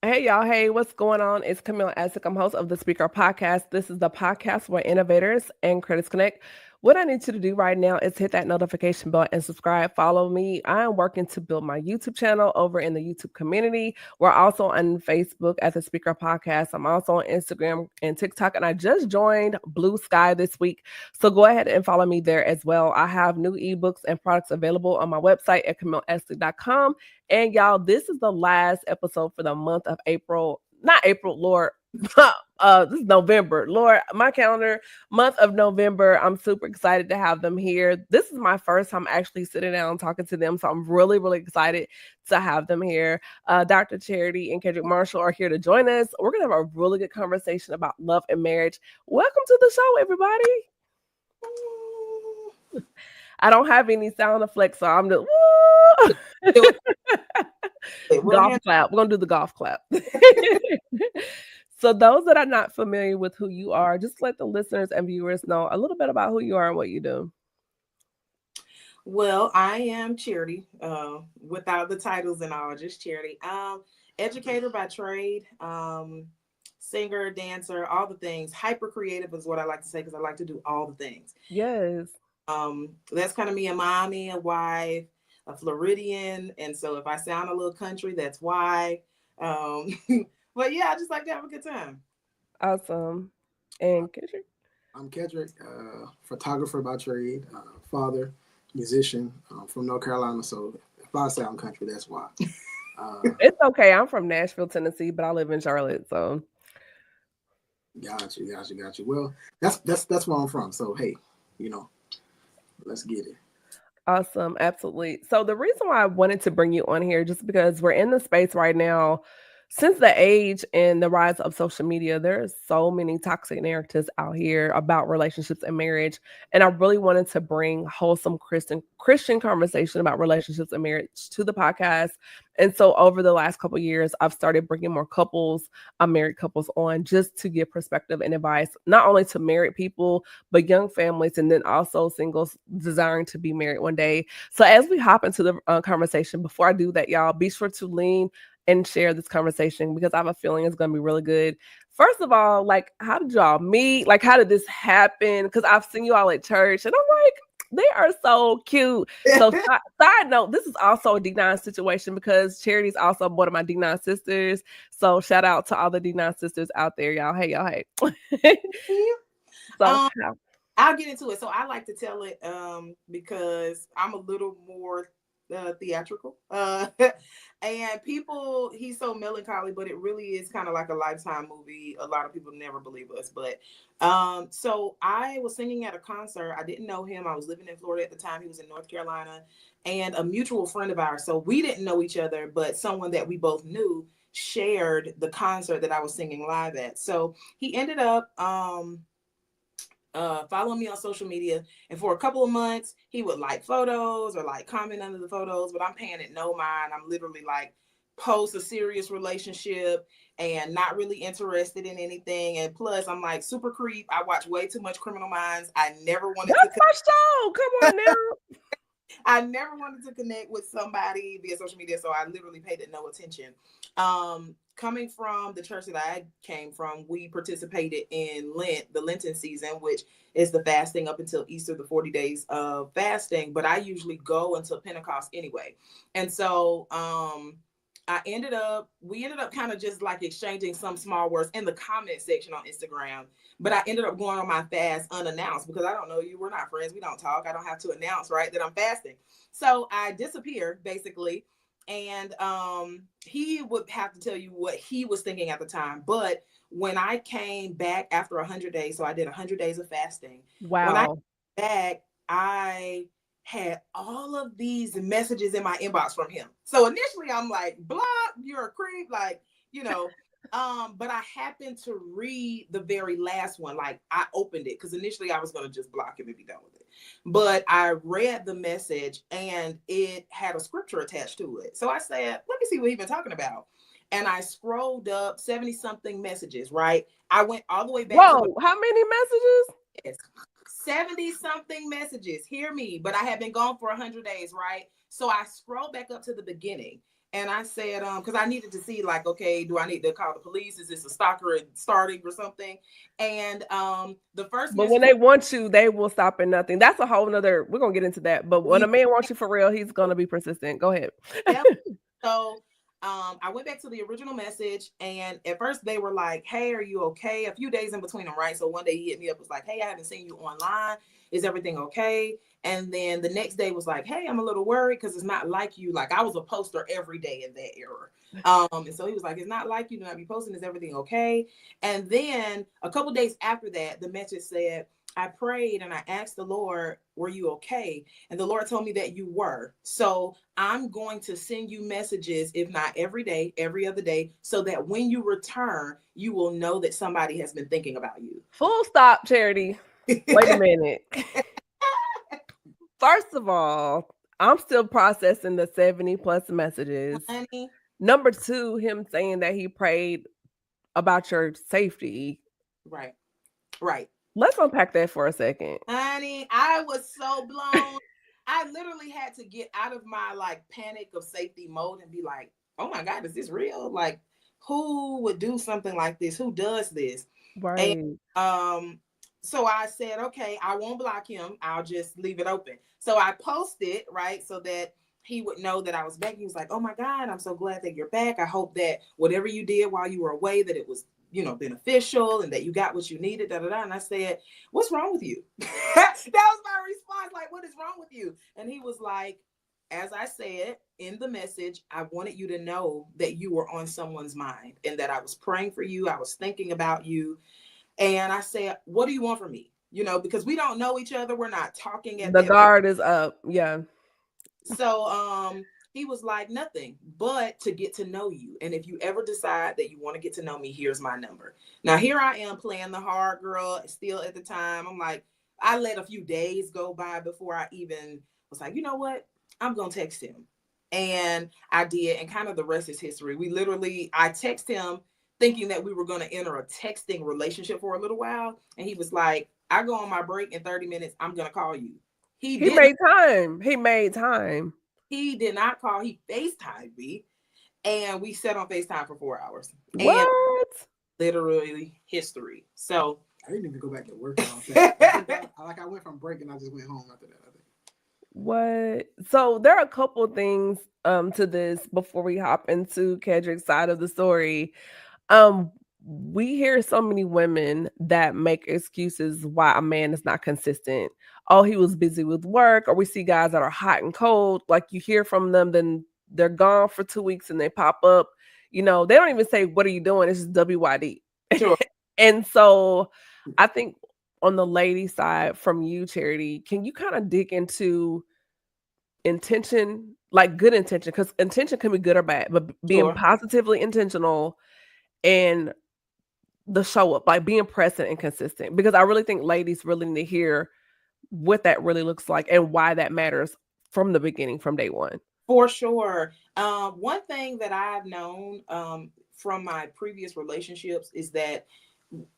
Hey y'all, hey, what's going on? It's Camille Asick. I'm host of the Speaker Podcast. This is the podcast where innovators and critics connect. What I need you to do right now is hit that notification bell and subscribe. Follow me. I am working to build my YouTube channel over in the YouTube community. We're also on Facebook at the Speaker Podcast. I'm also on Instagram and TikTok, and I just joined Blue Sky this week. So go ahead and follow me there as well. I have new ebooks and products available on my website at CamilleEsick.com. And y'all, this is the last episode for the month of April. Not April, Lord. This is November. Lord, my calendar, month of November. I'm super excited to have them here. This is my first time actually sitting down and talking to them. So I'm really, really excited to have them here. Dr. Charity and Kedric Marshall are here to join us. We're going to have a really good conversation about love and marriage. Welcome to the show, everybody. I don't have any sound effects, so I'm just golf clap. We're gonna do the golf clap. So those that are not familiar with who you are, just let the listeners and viewers know a little bit about who you are and what you do. Well, I am Charity, without the titles and all, just Charity. Educator by trade, singer, dancer, all the things. Hyper creative is what I like to say because I like to do all the things. Yes. That's kind of me, a mommy, a wife, a Floridian, and so if I sound a little country, that's why. But yeah, I just like to have a good time. Awesome. And Kedric? I'm Kedric, photographer by trade, father, musician from North Carolina. So if I sound country, that's why. It's okay. I'm from Nashville, Tennessee, but I live in Charlotte. So got you. Well, that's where I'm from. So hey, let's get it. awesome. Absolutely. So the reason why I wanted to bring you on here, just because we're in the space right now, since the age and the rise of social media, there's so many toxic narratives out here about relationships and marriage. And I really wanted to bring wholesome Christian conversation about relationships and marriage to the podcast. And so over the last couple of years, I've started bringing more couples, married couples on just to give perspective and advice, not only to married people, but young families, and then also singles desiring to be married one day. So as we hop into the conversation, before I do that, y'all, be sure to lean and share this conversation because I have a feeling it's going to be really good. First of all, like, how did y'all meet? Like, how did this happen? Because I've seen you all at church and I'm like, they are so cute. So side note, this is also a D9 situation because Charity is also one of my D9 sisters. So shout out to all the D9 sisters out there, y'all. Hey, y'all. Hey. So I'll get into it. So I like to tell it because I'm a little more theatrical. And people, he's so melancholy, but it really is kind of like a Lifetime movie. A lot of people never believe us, but so I was singing at a concert. I didn't know him. I was living in Florida at the time. He was in North Carolina, and a mutual friend of ours. So we didn't know each other, but someone that we both knew shared the concert that I was singing live at. So he ended up following me on social media, and for a couple of months he would like photos or like comment under the photos, but I'm paying it no mind. I'm literally like post a serious relationship and not really interested in anything, and plus I'm like super creep. I watch way too much Criminal Minds. I never wanted That's my show. Come on now. I never wanted to connect with somebody via social media, so I literally paid it no attention. Coming from the church that I came from, we participated in Lent, the Lenten season, which is the fasting up until Easter, the 40 days of fasting. But I usually go until Pentecost anyway. And so we ended up kind of just like exchanging some small words in the comment section on Instagram. But I ended up going on my fast unannounced because I don't know you. We're not friends. We don't talk. I don't have to announce, right, that I'm fasting. So I disappeared basically. And he would have to tell you what he was thinking at the time. But when I came back after 100 days, so I did 100 days of fasting. Wow. When I came back, I had all of these messages in my inbox from him. So initially I'm like, block, you're a creep, like, but I happened to read the very last one. Like I opened it because initially I was going to just block him and be done with it. But I read the message and it had a scripture attached to it. So I said, let me see what he's been talking about. And I scrolled up 70 something messages, right? I went all the way back. Whoa, how many messages? Yes. 70 something messages. Hear me. But I had been gone for 100 days, right? So I scrolled back up to the beginning. And I said, because I needed to see, like, okay, do I need to call the police? Is this a stalker starting or something? And the first But when message, they want you, they will stop at nothing. That's a whole nother. We're gonna get into that. But when a man wants you for real, he's gonna be persistent. Go ahead. yep. So I went back to the original message, and at first they were like, "Hey, are you okay?" A few days in between them, right? So one day he hit me up, was like, "Hey, I haven't seen you online. Is everything okay?" And then the next day was like, "Hey, I'm a little worried because it's not like you." Like, I was a poster every day in that era. And so he was like, "It's not like you to not be posting. Is everything okay?" And then a couple days after that, the message said, "I prayed and I asked the Lord, were you okay? And the Lord told me that you were. So I'm going to send you messages, if not every day, every other day, so that when you return, you will know that somebody has been thinking about you." Full stop, Charity. Wait a minute. First of all, I'm still processing the 70 plus messages. Honey. Number two, him saying that he prayed about your safety. Right. Right. Let's unpack that for a second. Honey, I was so blown. I literally had to get out of my like panic of safety mode and be like, "Oh my God, is this real? Like, who would do something like this? Who does this?" Right. And so I said, "Okay, I won't block him. I'll just leave it open." So I posted, right, so that he would know that I was back. He was like, "Oh my God, I'm so glad that you're back. I hope that whatever you did while you were away, that it was, beneficial and that you got what you needed." Da, da, da. And I said, "What's wrong with you?" That was my response. Like, "What is wrong with you?" And he was like, "As I said in the message, I wanted you to know that you were on someone's mind and that I was praying for you. I was thinking about you." And I said, "What do you want from me?" Because we don't know each other. We're not talking at The that point. guard is up. Yeah. So he was like, "Nothing but to get to know you. And if you ever decide that you want to get to know me, here's my number." Now, here I am playing the hard girl still at the time. I'm like, I let a few days go by before I even was like, "You know what? I'm going to text him." And I did. And kind of the rest is history. I text him thinking that we were going to enter a texting relationship for a little while. And he was like, "I go on my break in 30 minutes. I'm going to call you." He He didn't. made time. He made time. He did not call. He FaceTimed me, and we sat on FaceTime for 4 hours. And What? literally history. So I didn't even go back to work after that. I went from break and I just went home after that, I think. What? So there are a couple things to this before we hop into Kedric's side of the story. Um, we hear so many women that make excuses why a man is not consistent. Oh, he was busy with work, or we see guys that are hot and cold. Like you hear from them, then they're gone for 2 weeks and they pop up. They don't even say, "What are you doing?" It's just WYD. sure. And so I think on the lady side from you, Charity, can you kind of dig into intention, like good intention? Because intention can be good or bad, but being Sure. positively intentional and the show up, like being present and consistent. Because I really think ladies really need to hear what that really looks like and why that matters from the beginning, from day one. For sure. One thing that I've known from my previous relationships is that,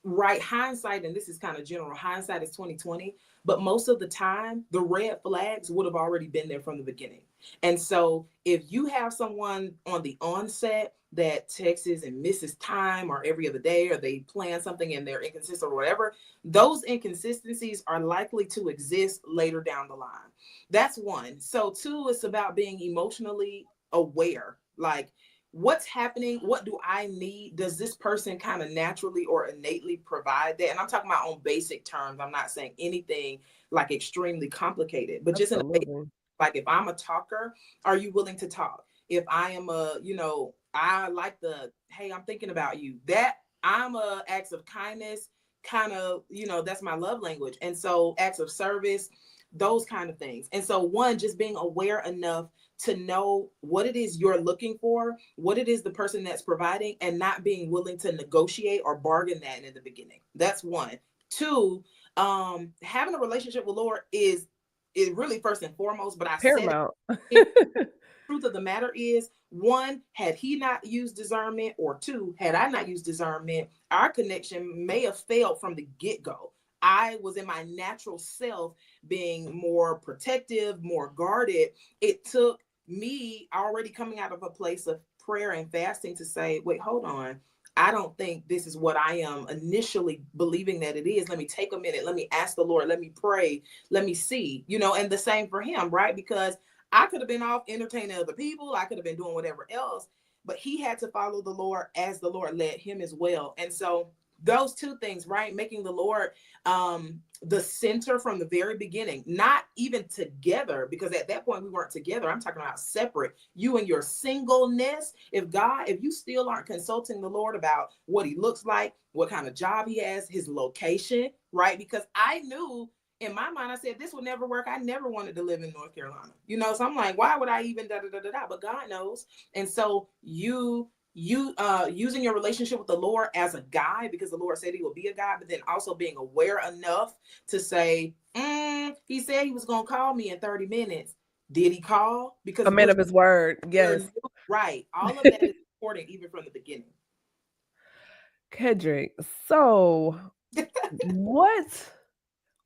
right, hindsight, and this is kind of general, hindsight is 2020, but most of the time the red flags would have already been there from the beginning. And so if you have someone on the onset that texts and misses time or every other day, or they plan something and they're inconsistent or whatever, those inconsistencies are likely to exist later down the line. That's one. So two, it's about being emotionally aware. Like, what's happening? What do I need? Does this person kind of naturally or innately provide that? And I'm talking about on basic terms. I'm not saying anything like extremely complicated, but just in a basic, Absolutely. like, if I'm a talker, are you willing to talk? If I am I like hey, I'm thinking about you. That I'm a acts of kindness, kind of, that's my love language. And so acts of service, those kind of things. And so one, just being aware enough to know what it is you're looking for, what it is the person that's providing, and not being willing to negotiate or bargain that in the beginning. That's one. Two, having a relationship with Lord is really first and foremost, but I said Paramount. it. Truth of the matter is, one, had he not used discernment, or two, had I not used discernment, our connection may have failed from the get-go. I was in my natural self being more protective, more guarded. It took me already coming out of a place of prayer and fasting to say, wait, hold on. I don't think this is what I am initially believing that it is. Let me take a minute. Let me ask the Lord. Let me pray. Let me see, and the same for him, right? Because I could have been off entertaining other people. I could have been doing whatever else, but he had to follow the Lord as the Lord led him as well. And so those two things, right? Making the Lord the center from the very beginning, not even together, because at that point we weren't together. I'm talking about separate, you and your singleness. If you still aren't consulting the Lord about what he looks like, what kind of job he has, his location, right? Because I knew in my mind, I said, this would never work. I never wanted to live in North Carolina, so I'm like, why would I even but God knows. And so you using your relationship with the Lord as a guide, because the Lord said he will be a guide, but then also being aware enough to say, he said he was going to call me in 30 minutes. Did he call? Because a man of his word. Yes. Right. All of that is important, even from the beginning. Kedric, so what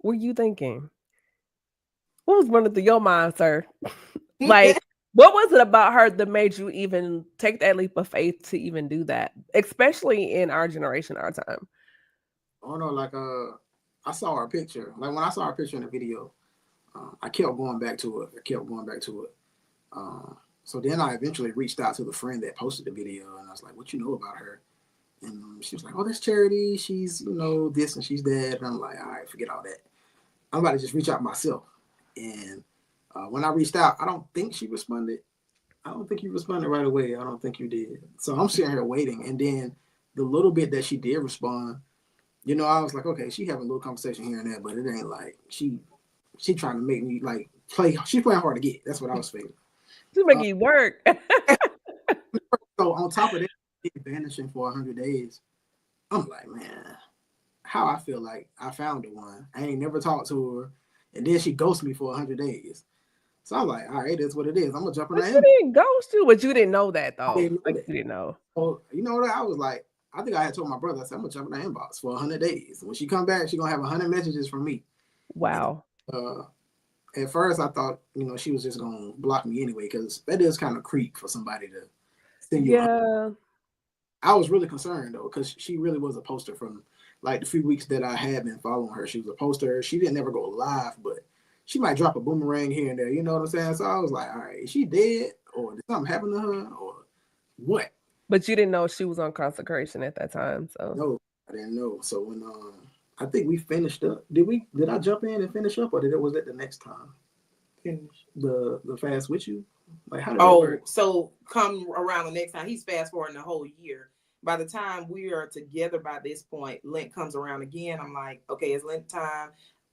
were you thinking? What was running through your mind, sir? Like, what was it about her that made you even take that leap of faith to even do that, especially in our generation, our time? Oh no, like I saw her picture. Like when I saw her picture in the video, I kept going back to it. So then I eventually reached out to the friend that posted the video, and I was like, "What you know about her?" And she was like, "Oh, that's Charity. She's this and she's that." And I'm like, "All right, forget all that. I'm about to just reach out myself." And when I reached out, I don't think she responded. I don't think you responded right away. I don't think you did. So I'm sitting here waiting, and then the little bit that she did respond, I was like, okay, she having a little conversation here and there, but it ain't like she trying to make me like play. She's playing hard to get. That's what I was feeling. To make you work. So on top of that, vanishing for 100 days, I'm like, man, how I feel like I found the one. I ain't never talked to her, and then she ghosted me for 100 days. So I'm like, all right, that's what it is. I'm gonna jump in But that. you didn't ghost you, but you didn't know that though. You didn't know. So you know what? I was like, I think I had told my brother, I said, I'm gonna jump in the inbox for 100 days. When she come back, she gonna have 100 messages from me. Wow. And, at first, I thought, she was just gonna block me anyway, because that is kind of creep for somebody to send you. Yeah. I was really concerned though, because she really was a poster from like the few weeks that I had been following her. She was a poster. She didn't ever go live, but she might drop a boomerang here and there. You know what I'm saying? So I was like, all right, is she dead, or did something happen to her, or what? But you didn't know she was on consecration at that time, so no, I didn't know. So when I think we finished up, did I jump in and finish up, or was that the next time? Finish the fast with you? Like how did that work? So come around the next time, he's fast forwarding the whole year. By the time we are together by this point, Lent comes around again. I'm like, okay, it's Lent time.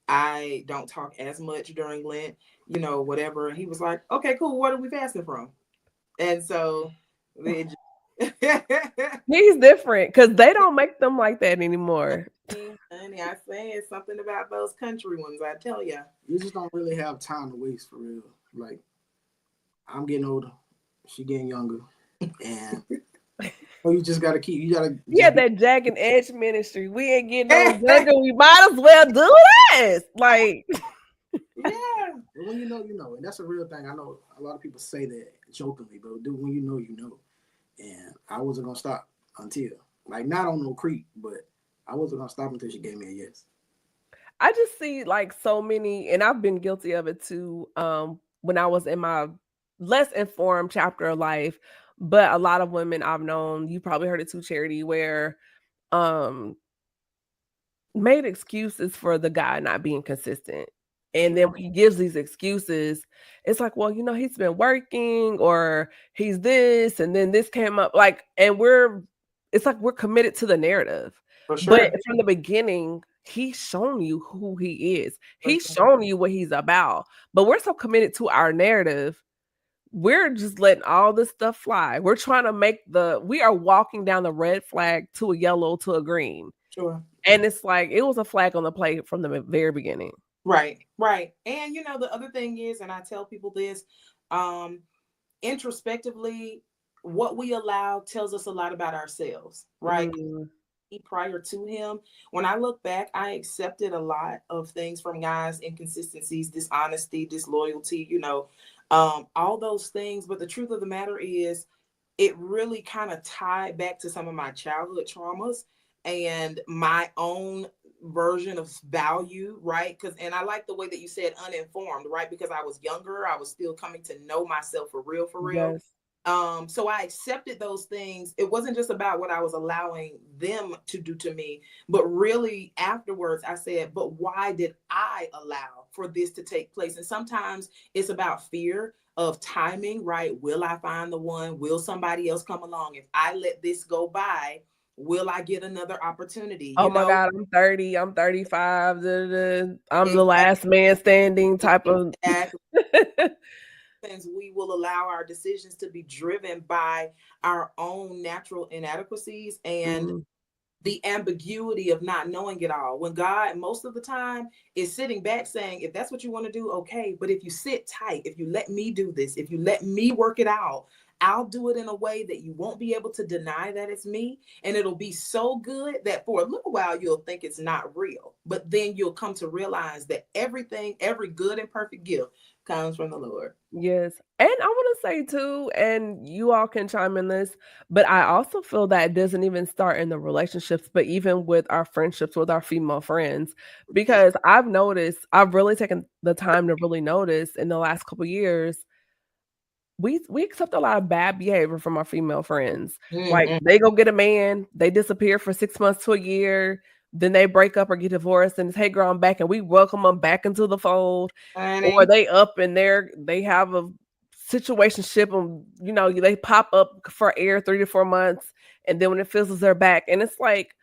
I don't talk as much during Lent, whatever. And he was like, okay, cool. What are we fasting from? And so he's different because they don't make them like that anymore. Honey, I say it's something about those country ones. I tell you, you just don't really have time to waste for real. Like I'm getting older, she getting younger, and you just gotta that Jack and Edge ministry. We ain't getting no younger. We might as well do this. Like, yeah. When you know, and that's a real thing. I know a lot of people say that jokingly, but when you know. And I wasn't gonna stop until, like, not on no creep, but I wasn't gonna stop until she gave me a yes. I just see like so many, and I've been guilty of it too. When I was in my less informed chapter of life, but a lot of women I've known, you probably heard it too, Charity, where made excuses for the guy not being consistent. And then he gives these excuses. It's like, well, he's been working, or he's this, and then this came up. Like, and it's like we're committed to the narrative. For sure. But from the beginning, he's shown you who he is. He's shown you what he's about. But we're so committed to our narrative. We're just letting all this stuff fly. We're trying to we are walking down the red flag to a yellow to a green. Sure. And it's like, it was a flag on the play from the very beginning. Right. And the other thing is, and I tell people this, introspectively, what we allow tells us a lot about ourselves, right? prior to him. When I look back, I accepted a lot of things from guys, inconsistencies, dishonesty, disloyalty, all those things. But the truth of the matter is, it really kind of tied back to some of my childhood traumas and my own version of value, right? And I like the way that you said uninformed, right? Because I was younger, I was still coming to know myself for real, for real. Yes. So I accepted those things. It wasn't just about what I was allowing them to do to me, but really afterwards I said, but why did I allow for this to take place? And sometimes it's about fear of timing, right? Will I find the one? Will somebody else come along? If I let this go by, will I get another opportunity? Oh my God, I'm 30, I'm 35, I'm the Exactly. last man standing type of. Exactly. We will allow our decisions to be driven by our own natural inadequacies and the ambiguity of not knowing it all. When God, most of the time, is sitting back saying, if that's what you want to do, okay. But if you sit tight, if you let me do this, if you let me work it out, I'll do it in a way that you won't be able to deny that it's me. And it'll be so good that for a little while, you'll think it's not real. But then you'll come to realize that everything, every good and perfect gift comes from the Lord. Yes. And I want to say too, and you all can chime in this, but I also feel that it doesn't even start in the relationships, but even with our friendships with our female friends. Because I've noticed, I've really taken the time to really notice in the last couple years, we accept a lot of bad behavior from our female friends. Like Mm-mm. they go get a man, they disappear for 6 months to a year, then they break up or get divorced, and it's, hey girl, I'm back, and we welcome them back into the fold. Or Honey. they up and they have a situationship, and they pop up for air 3 to 4 months, and then when it fizzles, they're back. And it's like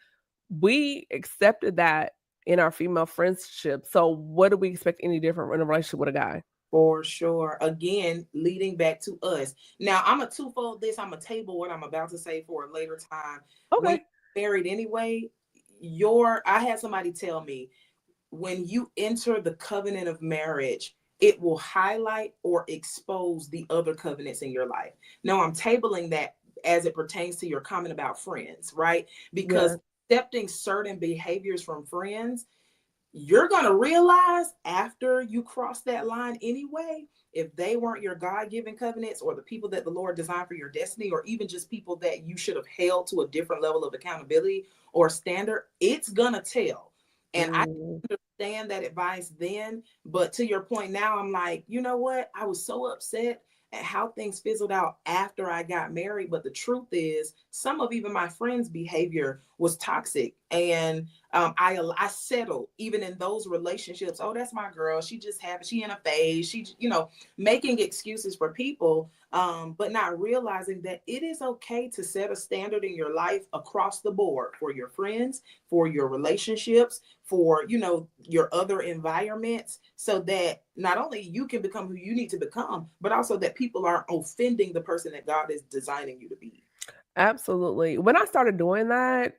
we accepted that in our female friendship. So what do we expect any different in a relationship with a guy? For sure. Again, leading back to us. Now, I'm a twofold this. I'm a table what I'm about to say for a later time. When Okay. you're married anyway, I had somebody tell me when you enter the covenant of marriage, it will highlight or expose the other covenants in your life. Now, I'm tabling that as it pertains to your comment about friends, right? Because Yeah. accepting certain behaviors from friends, you're going to realize after you cross that line anyway, if they weren't your God-given covenants or the people that the Lord designed for your destiny, or even just people that you should have held to a different level of accountability or standard, it's going to tell. And I Mm. understand that advice then, but to your point now, I'm like, you know what? I was so upset at how things fizzled out after I got married. But the truth is, some of even my friends' behavior was toxic. And I settled even in those relationships. Oh, that's my girl. She just happy. She in a phase. She, making excuses for people, but not realizing that it is okay to set a standard in your life across the board for your friends, for your relationships, for your other environments, so that not only you can become who you need to become, but also that people aren't offending the person that God is designing you to be. Absolutely. When I started doing that,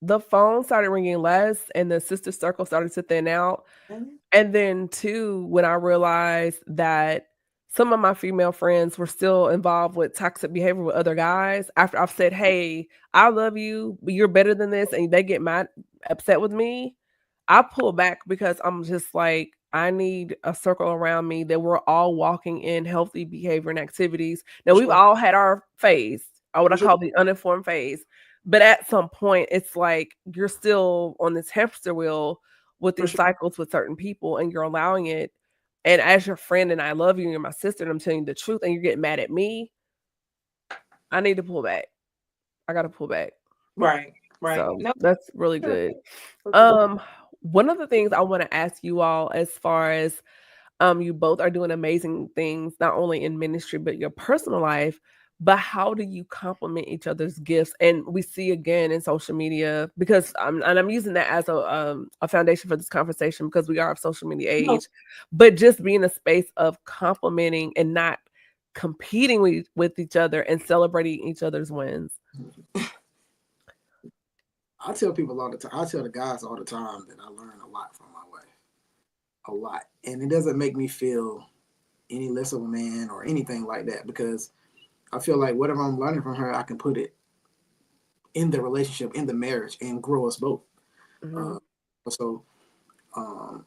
the phone started ringing less and the sister circle started to thin out. Mhm. And then too, when I realized that some of my female friends were still involved with toxic behavior with other guys, after I've said, "Hey, I love you, but you're better than this," and they get mad, upset with me, I pull back because I'm just like, I need a circle around me that we're all walking in healthy behavior and activities. Now, For we've sure. all had our phase, or what For I sure. call the uninformed phase. But at some point, it's like you're still on this hamster wheel with For these sure. cycles with certain people, and you're allowing it. And as your friend, and I love you, and you're my sister, and I'm telling you the truth, and you're getting mad at me, I need to pull back. I got to pull back. Right. Right. So No. that's really Sure. good. For sure. One of the things I want to ask you all, as far as you both are doing amazing things, not only in ministry but your personal life. But how do you complement each other's gifts? And we see again in social media, because I'm using that as a foundation for this conversation, because we are of social media No. age. But just being a space of complimenting and not competing with each other and celebrating each other's wins. I tell people all the time. I tell the guys all the time that I learn a lot from my wife, a lot, and it doesn't make me feel any less of a man or anything like that, because I feel like whatever I'm learning from her, I can put it in the relationship, in the marriage, and grow us both. Mhm. So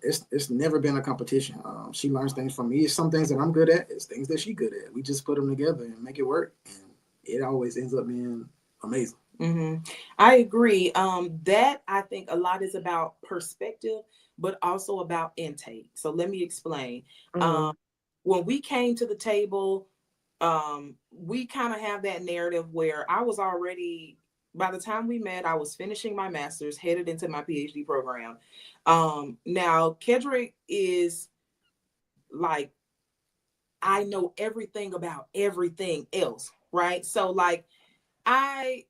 it's never been a competition. She learns things from me. It's some things that I'm good at. It's things that she's good at. We just put them together and make it work, and it always ends up being amazing. Mm-hmm. I agree. That I think a lot is about perspective, but also about intake. So let me explain. Mhm. When we came to the table, we kind of have that narrative where I was already, by the time we met, I was finishing my master's, headed into my PhD program. Now Kedric is like, I know everything about everything else, right? So like I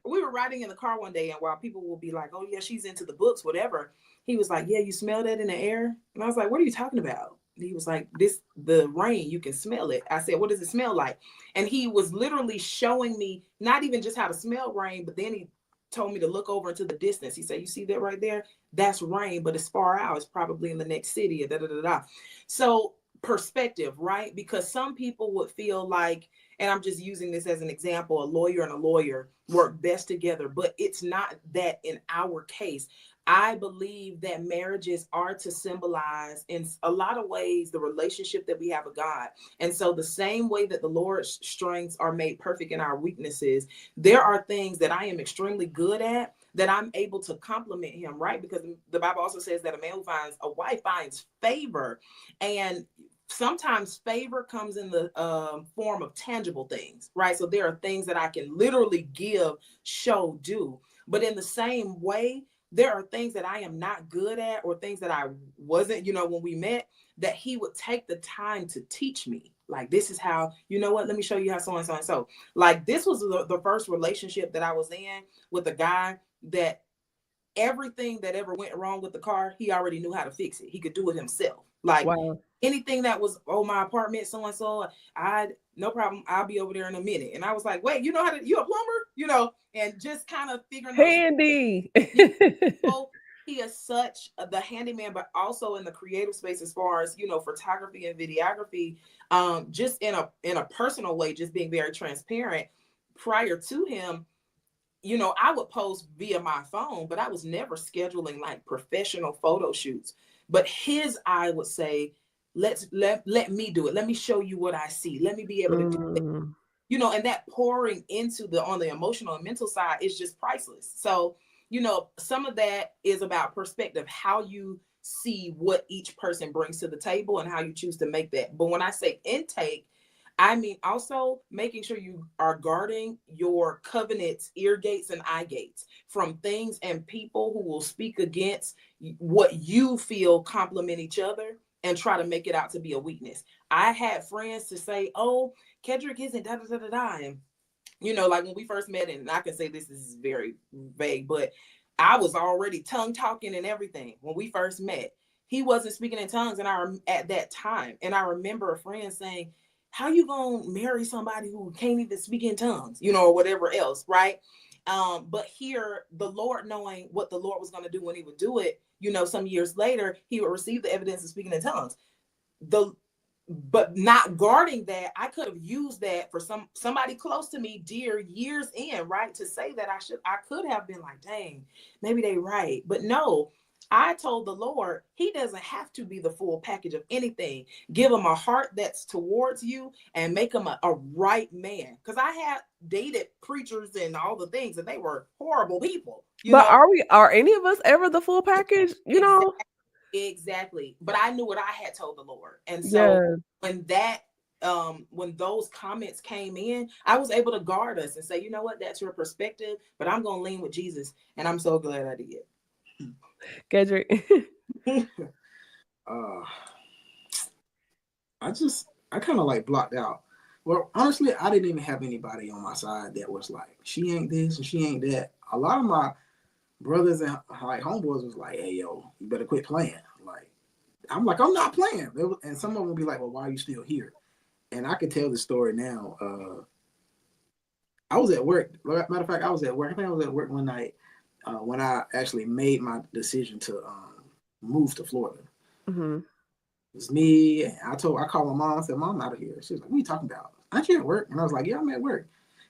we were riding in the car one day, and while people will be like, "Oh yeah, she's into the books, whatever," he was like, "Yeah, you smell that in the air?" And I was like, "What are you talking about?" And he was like, "This, the rain, you can smell it." I said, "What does it smell like?" And he was literally showing me not even just how to smell rain, but then he told me to look over into the distance. He said, "You see that right there? That's rain, but it's far out. It's probably in the next city." Da, da, da, da. So perspective, right? Because some people would feel like, and I'm just using this as an example, a lawyer and a lawyer work best together, but it's not that in our case. I believe that marriages are to symbolize in a lot of ways the relationship that we have with God. And so the same way that the Lord's strengths are made perfect in our weaknesses, there are things that I am extremely good at that I'm able to compliment him, right? Because the Bible also says that a man who finds a wife finds favor. And sometimes favor comes in the form of tangible things, right? So there are things that I can literally give, show, do. But in the same way, there are things that I am not good at, or things that I wasn't, when we met, that he would take the time to teach me. Like, this is how, let me show you how so and so and so. Like, this was the first relationship that I was in with a guy that everything that ever went wrong with the car, he already knew how to fix it. He could do it himself. Like, Wow. anything that was, oh, my apartment, so and so, no problem, I'll be over there in a minute. And I was like, wait, you know how to, you a plumber, and just kind of figuring those. Handy. So he is such the handyman, but also in the creative space as far as photography and videography. Just in a personal way, just being very transparent. Prior to him, I would post via my phone, but I was never scheduling like professional photo shoots. But his eye would say, let me do it. Let me show you what I see. Let me be able to do it. Mm. And that pouring into on the emotional and mental side is just priceless. So, some of that is about perspective, how you see what each person brings to the table and how you choose to make that. But when I say intake, I mean also making sure you are guarding your covenants, ear gates, and eye gates from things and people who will speak against what you feel complement each other and try to make it out to be a weakness. I had friends to say, "Oh, Kedric isn't da da da da da," and like when we first met, and I can say this is very vague, but I was already tongue talking and everything when we first met. He wasn't speaking in tongues, and at that time, and I remember a friend saying, "How you gonna marry somebody who can't even speak in tongues, or whatever else, right?" But here, the Lord, knowing what the Lord was going to do when he would do it, some years later, he would receive the evidence of speaking in tongues. But not guarding that, I could have used that for somebody close to me, dear, years in, right? To say that I could have been like, dang, maybe they right. But no, I told the Lord, he doesn't have to be the full package of anything. Give him a heart that's towards you and make him a right man. Because I had dated preachers and all the things, and they were horrible people, But are any of us ever the full package? Exactly. But I knew what I had told the Lord. And so Yeah. when those comments came in, I was able to guard us and say, you know what, that's your perspective, but I'm going to lean with Jesus. And I'm so glad I did. Kedric. I kind of like blocked out. Well, honestly, I didn't even have anybody on my side that was like, she ain't this and she ain't that. A lot of my brothers and like homeboys was like, hey, yo, you better quit playing. Like, I'm like, I'm not playing. And some of them would be like, well, why are you still here? And I can tell the story now. I was at work. Matter of fact, I was at work. I think I was at work one night when I actually made my decision to move to Florida. Mm-hmm. It was me. I called my mom. I said, "Mom, I'm out of here." She was like, "What are you talking about? Aren't you at work?" And I was like, "Yeah, I'm at work."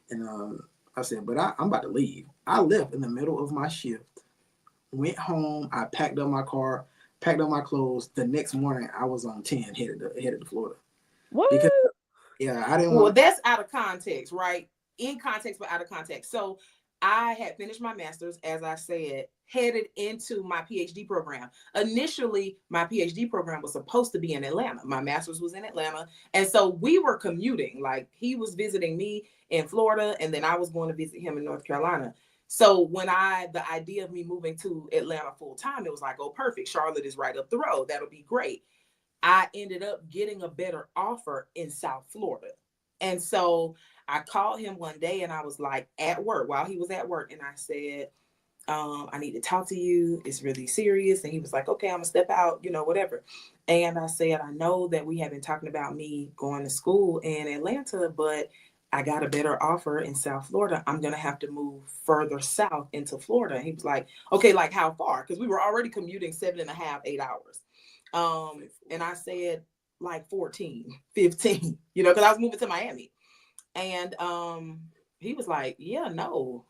And I said, but I'm about to leave. I left in the middle of my shift, went home. I packed up my car, packed up my clothes. The next morning, I was on 10, headed to Florida. What? Because, yeah, I didn't Well, want. that's out of context, right? In context, but out of context. So I had finished my master's, as I said, headed into my PhD program. Initially, my PhD program was supposed to be in Atlanta. My master's was in Atlanta. And so we were commuting. Like, he was visiting me in Florida, and then I was going to visit him in North Carolina. So when the idea of me moving to Atlanta full time, it was like, oh, perfect. Charlotte is right up the road. That'll be great. I ended up getting a better offer in South Florida. And so I called him one day and I was like at work while he was at work. And I said, I need to talk to you. It's really serious. And he was like, okay, I'm gonna step out, whatever. And I said, I know that we have been talking about me going to school in Atlanta, but I got a better offer in South Florida. I'm going to have to move further south into Florida. And he was like, okay, like how far? Because we were already commuting 7.5, 8 hours. And I said like 14, 15, because I was moving to Miami. And he was like, yeah, no,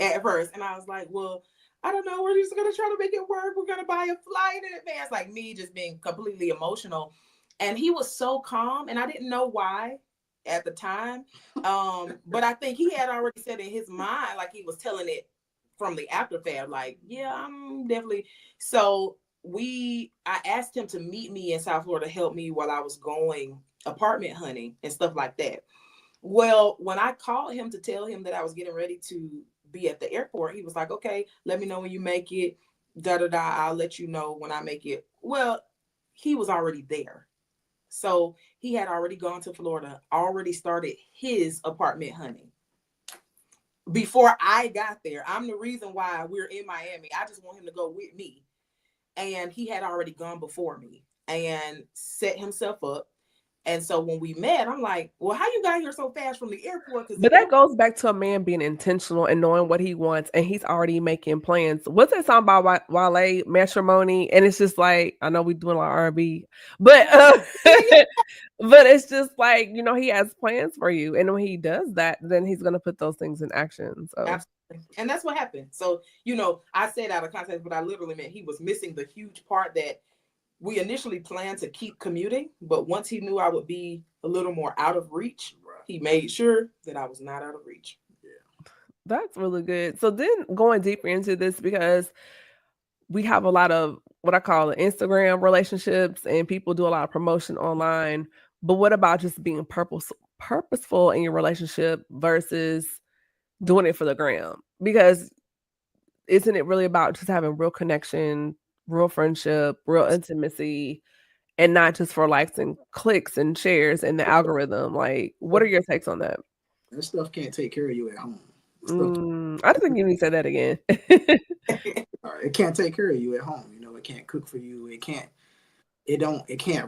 at first. And I was like, well, I don't know. We're just going to try to make it work. We're going to buy a flight in advance. Like me just being completely emotional. And he was so calm. And I didn't know why at the time. But I think he had already said in his mind, like he was telling it from the aftermath, like, yeah, I'm definitely. So I asked him to meet me in South Florida, help me while I was going apartment hunting and stuff like that. Well, when I called him to tell him that I was getting ready to be at the airport, he was like, okay, let me know when you make it, I'll let you know when I make it. Well, he was already there. So he had already gone to Florida, already started his apartment hunting. Before I got there, I'm the reason why we're in Miami. I just want him to go with me. And he had already gone before me and set himself up. And so when we met, I'm like, well, how you got here so fast from the airport? But that goes back to a man being intentional and knowing what he wants, and he's already making plans. What's that song by Wale, Matrimony? And it's just like, I know we're doing like R&B, but but it's just like, he has plans for you. And when he does that, then he's going to put those things in action. So absolutely. And that's what happened. So, I said out of context, but I literally meant he was missing the huge part that we initially planned to keep commuting, but once he knew I would be a little more out of reach, he made sure that I was not out of reach. Yeah. That's really good. So then going deeper into this, because we have a lot of what I call Instagram relationships and people do a lot of promotion online. But what about just being purposeful in your relationship versus doing it for the gram? Because isn't it really about just having real connection, real friendship, real intimacy, and not just for likes and clicks and shares and the algorithm? Like, what are your takes on that? That stuff can't take care of you at home. I don't think you need to say that again. It can't take care of you at home. It can't cook for you. It can't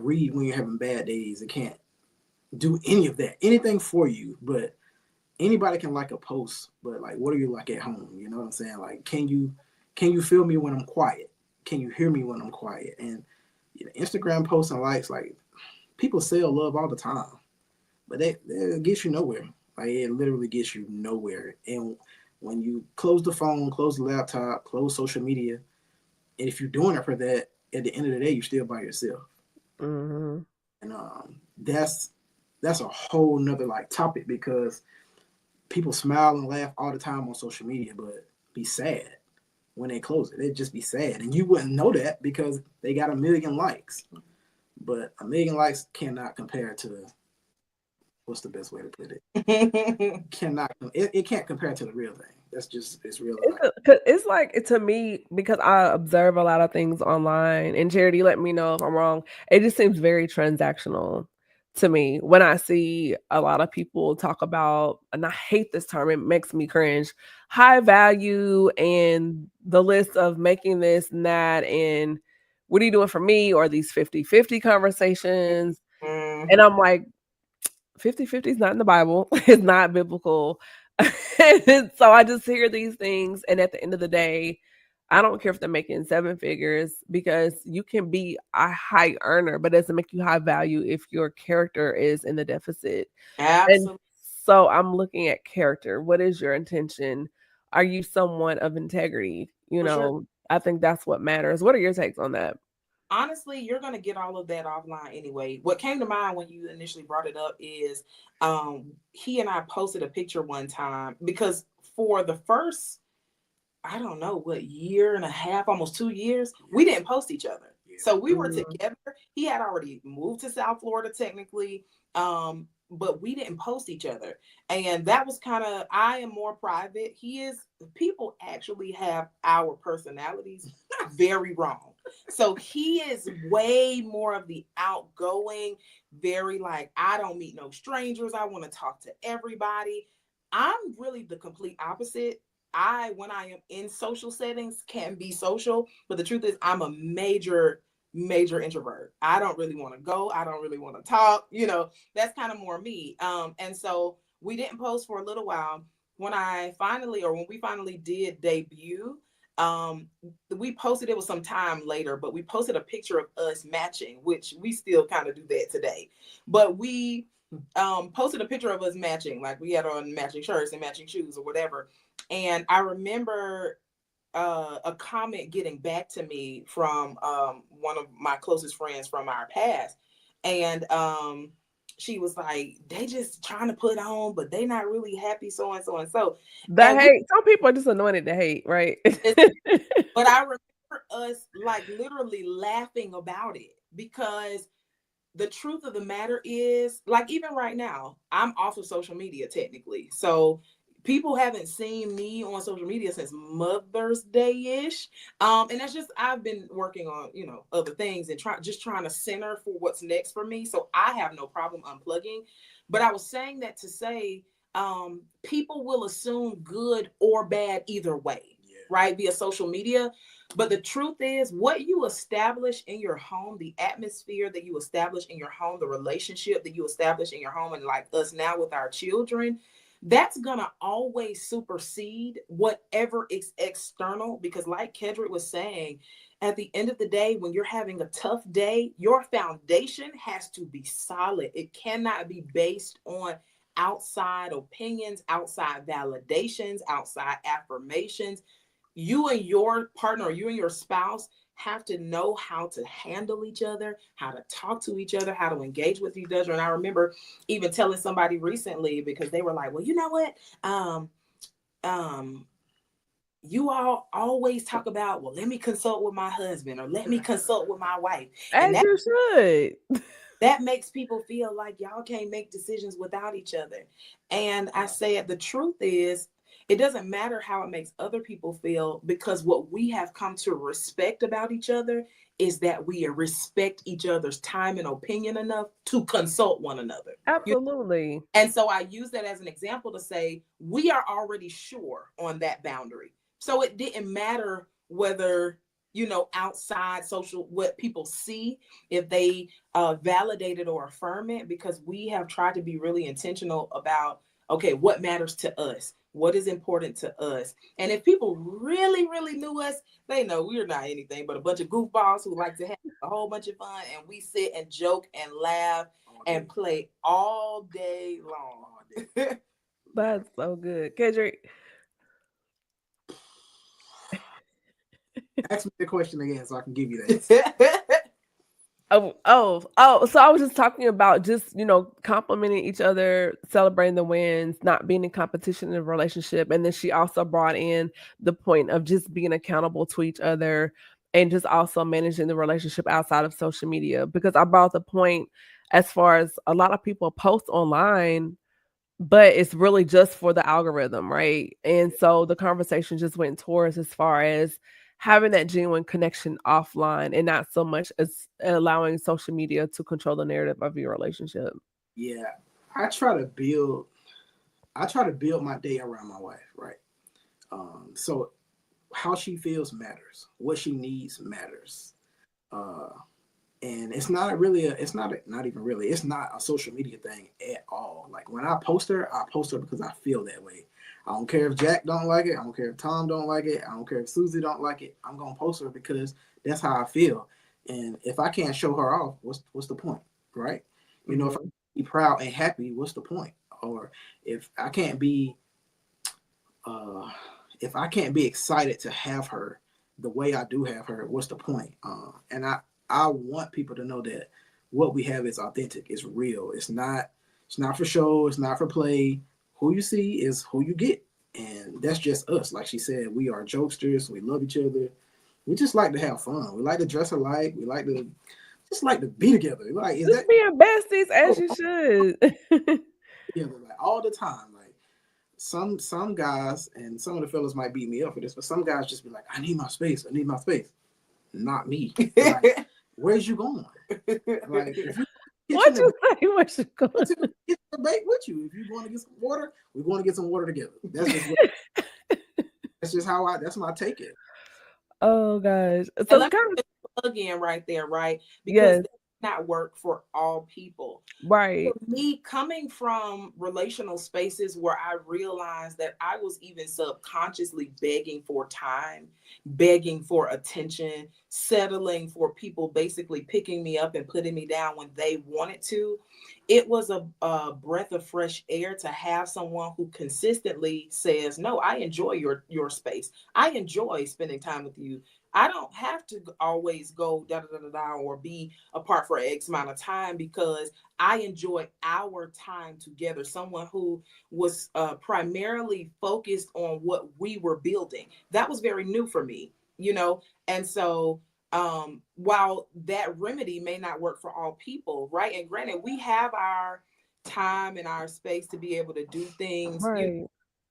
read when you're having bad days. It can't do any of that, anything for you. But anybody can like a post, but like, what are you like at home? You know what I'm saying? Like, can you feel me when I'm quiet? Can you hear me when I'm quiet? And Instagram posts and likes, like, people sell love all the time, but it gets you nowhere. Like, it literally gets you nowhere. And when you close the phone, close the laptop, close social media, and if you're doing it for that, at the end of the day, you're still by yourself. Mm-hmm. And that's a whole nother like topic, because people smile and laugh all the time on social media, but be sad when they close it. They'd just be sad. And you wouldn't know that because they got 1 million likes. But 1 million likes cannot compare to, what's the best way to put it? It can't compare to the real thing. That's just, it's real life. It's like, to me, because I observe a lot of things online, and Charity, let me know if I'm wrong. It just seems very transactional to me when I see a lot of people talk about, and I hate this term, it makes me cringe, high value and the list of making this and that, and what are you doing for me, or these 50-50 conversations. And I'm like, 50-50 is not in the Bible. It's not biblical. So I just hear these things, and at the end of the day, I don't care if they're making 7 figures, because you can be a high earner, but it doesn't make you high value if your character is in the deficit. Absolutely. And So I'm looking at character. What is your intention? Are you someone of integrity? You For sure. know, I think that's what matters. What are your takes on that? Honestly, you're going to get all of that offline anyway. What came to mind when you initially brought it up is he and I posted a picture one time because for the first, I don't know what, year and a half, almost 2 years, we didn't post each other. So we were together. He had already moved to South Florida technically, but we didn't post each other. And that was kind of, I am more private. People actually have our personalities very wrong. So he is way more of the outgoing, very like, I don't meet no strangers. I want to talk to everybody. I'm really the complete opposite. When I am in social settings, can be social, but the truth is I'm a major introvert. I don't really want to go. I don't really want to talk. That's kind of more me. And so we didn't post for a little while. When we finally did debut, we posted, it was some time later, but we posted a picture of us matching, which we still kind of do that today. But we posted a picture of us matching, like we had on matching shirts and matching shoes or whatever. And I remember a comment getting back to me from one of my closest friends from our past. And she was like, they just trying to put on, but they not really happy, so and so and so. The And hate. Some people are just anointed to hate, right? but I remember us like literally laughing about it because the truth of the matter is, like, even right now, I'm off of social media technically. So people haven't seen me on social media since Mother's Day-ish. And that's just, I've been working on, other things and trying to center for what's next for me. So I have no problem unplugging. But I was saying that to say, people will assume good or bad either way, right? Via social media. But the truth is, what you establish in your home, the atmosphere that you establish in your home, the relationship that you establish in your home, and like us now with our children, that's going to always supersede whatever is external. Because like Kedric was saying, at the end of the day, when you're having a tough day, your foundation has to be solid. It cannot be based on outside opinions, outside validations, outside affirmations. You and your partner, or you and your spouse, have to know how to handle each other, how to talk to each other, how to engage with each other. And I remember even telling somebody recently, because they were like, well, you know what? You all always talk about, well, let me consult with my husband or let me consult with my wife. And As you should. that makes people feel like y'all can't make decisions without each other. And I said, the truth is, it doesn't matter how it makes other people feel, because what we have come to respect about each other is that we respect each other's time and opinion enough to consult one another. Absolutely. And so I use that as an example to say, we are already sure on that boundary. So it didn't matter whether, outside social, what people see, if they validate it or affirm it, because we have tried to be really intentional about, okay, what matters to us? What is important to us? And if people really, really knew us, they know we're not anything but a bunch of goofballs who like to have a whole bunch of fun. And we sit and joke and laugh and play all day long. That's so good. Kedric. Ask me the question again so I can give you that. So I was just talking about just, complimenting each other, celebrating the wins, not being in competition in a relationship. And then she also brought in the point of just being accountable to each other and just also managing the relationship outside of social media. Because I brought the point as far as a lot of people post online, but it's really just for the algorithm, right? And so the conversation just went towards as far as having that genuine connection offline and not so much as allowing social media to control the narrative of your relationship. Yeah, I try to build my day around my wife, right? So how she feels matters, what she needs matters. And it's not a social media thing at all. Like when I post her because I feel that way. I don't care if Jack don't like it. I don't care if Tom don't like it. I don't care if Susie don't like it. I'm gonna post her because that's how I feel. And if I can't show her off, what's the point, right? If I be proud and happy, what's the point? Or if I can't be uh if I can't be excited to have her the way I do have her, what's the point? And I want people to know that what we have is authentic, it's real, it's not for show, it's not for play. Who you see is who you get, and that's just us. Like she said, we are jokesters, we love each other, we just like to have fun, we like to dress alike, we like to just like to be together. Like, is Just that being besties as oh, you should. together like all the time? Like some guys and some of the fellas might beat me up for this, but some guys just be like, I need my space, I need my space. Not me. Like, where's you going? Like, if you What kitchen you say? What you to going? get the bait with you. If you want to get some water, we're going to get some water together. That's just how that's my take it. Oh gosh. And So let kind of me plug in right there, right? Because yes, that does not work for all people. right, For me, coming from relational spaces where I realized that I was even subconsciously begging for time, begging for attention, settling for people basically picking me up and putting me down when they wanted to, it was a breath of fresh air to have someone who consistently says, no, I enjoy your space. I enjoy spending time with you. I don't have to always go da da da da da or be apart for X amount of time because I enjoy our time together. Someone who was primarily focused on what we were building. That was very new for me, you know? And so while that remedy may not work for all people, right? And granted, we have our time and our space to be able to do things, you know, right.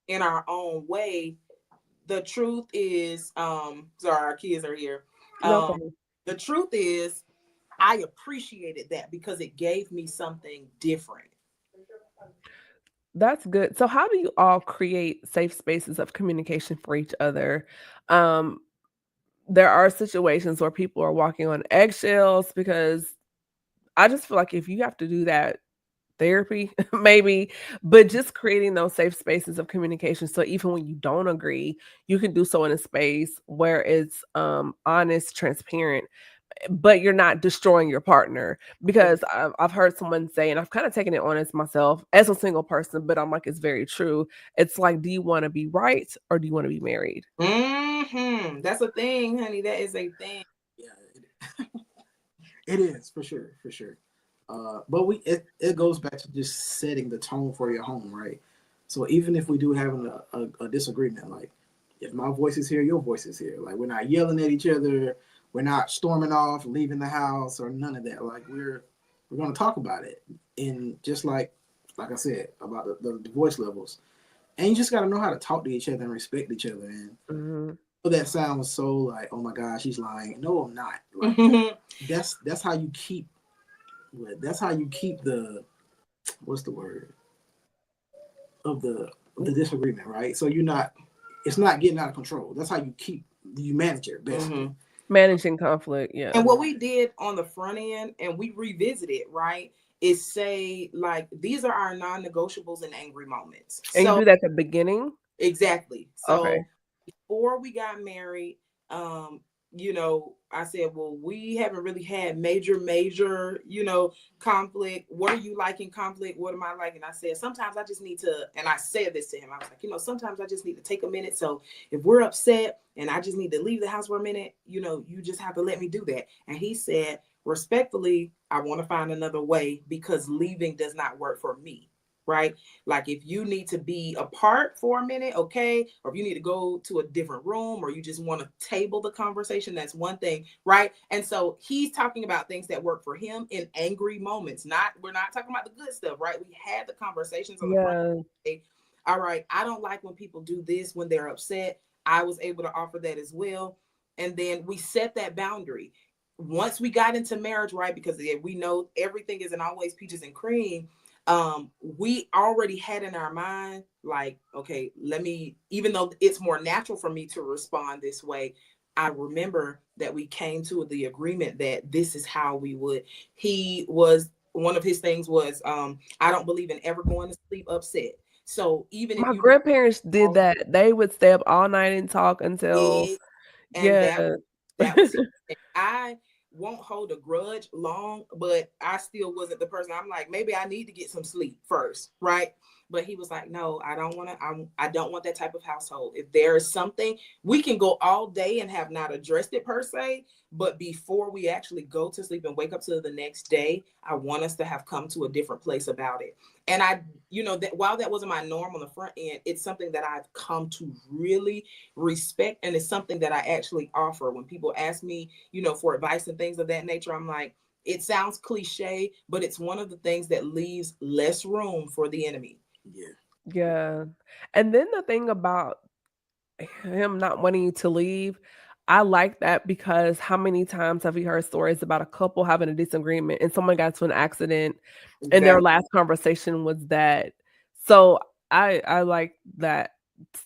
in our own way. The truth is, sorry, our kids are here. No Um, problem. the truth is, I appreciated that because it gave me something different. That's good. So how do you all create safe spaces of communication for each other? Um, there are situations where people are walking on eggshells because I just feel like if you have to do that, therapy, maybe, but just creating those safe spaces of communication. So even when you don't agree, you can do so in a space where it's honest, transparent, but you're not destroying your partner. Because I've heard someone say, and I've kind of taken it on as myself as a single person, but I'm like, it's very true. It's like, do you want to be right or do you want to be married? That's a thing, honey. That is a thing. Yeah, it is for sure, for sure. But it goes back to just setting the tone for your home, right? So even if we do having a disagreement, like if my voice is here, your voice is here. Like we're not yelling at each other, we're not storming off, leaving the house, or none of that. Like we're gonna talk about it, and just like I said about the voice levels, and you just got to know how to talk to each other and respect each other. And Mhm. that sounds so like, oh my gosh, she's lying. No, I'm not. Like that's how you keep. That's how you keep the what's the word of the disagreement, right? So you're not. It's not getting out of control. That's how you manage it basically. Mhm. Managing conflict, yeah. And what we did on the front end, and we revisited, right, is say, like, these are our non negotiables and angry moments. And you So, do that at the beginning? exactly. Okay. So, before we got married, you know, I said, well, we haven't really had major, you know, conflict. What are you like in conflict? What am I like? And I said, sometimes I just need to, and I said this to him. I was like, you know, sometimes I just need to take a minute. So if we're upset and I just need to leave the house for a minute, you know, you just have to let me do that. And he said, respectfully, I want to find another way because leaving does not work for me. Right? Like if you need to be apart for a minute, okay, or if you need to go to a different room or you just want to table the conversation, that's one thing, right? And so he's talking about things that work for him in angry moments. We're not talking about the good stuff, right? We had the conversations on the front Yeah. end. All right, I don't like when people do this when they're upset. I was able to offer that as well. And then we set that boundary. Once we got into marriage, right? Because we know everything isn't always peaches and cream. We already had in our mind, like, okay, let me, even though it's more natural for me to respond this way, I remember that we came to the agreement that this is how we would. He was, one of his things was, I don't believe in ever going to sleep upset. So even if My you do grandparents did all that. They would stay up all night and talk until it, and yeah. that was his thing. I won't hold a grudge long, but I still wasn't the person. I'm like, maybe I need to get some sleep first, right? But he was like, no, I don't want to, I don't want that type of household. If there is something, we can go all day and have not addressed it per se, but before we actually go to sleep and wake up to the next day, I want us to have come to a different place about it. And I, that while that wasn't my norm on the front end, it's something that I've come to really respect. And it's something that I actually offer when people ask me, for advice and things of that nature. I'm like, it sounds cliche, but it's one of the things that leaves less room for the enemy. Yeah. Yeah. And then the thing about him not wanting you to leave, I like that because how many times have you heard stories about a couple having a disagreement and someone got to an accident and their Exactly. last conversation was that. So I like that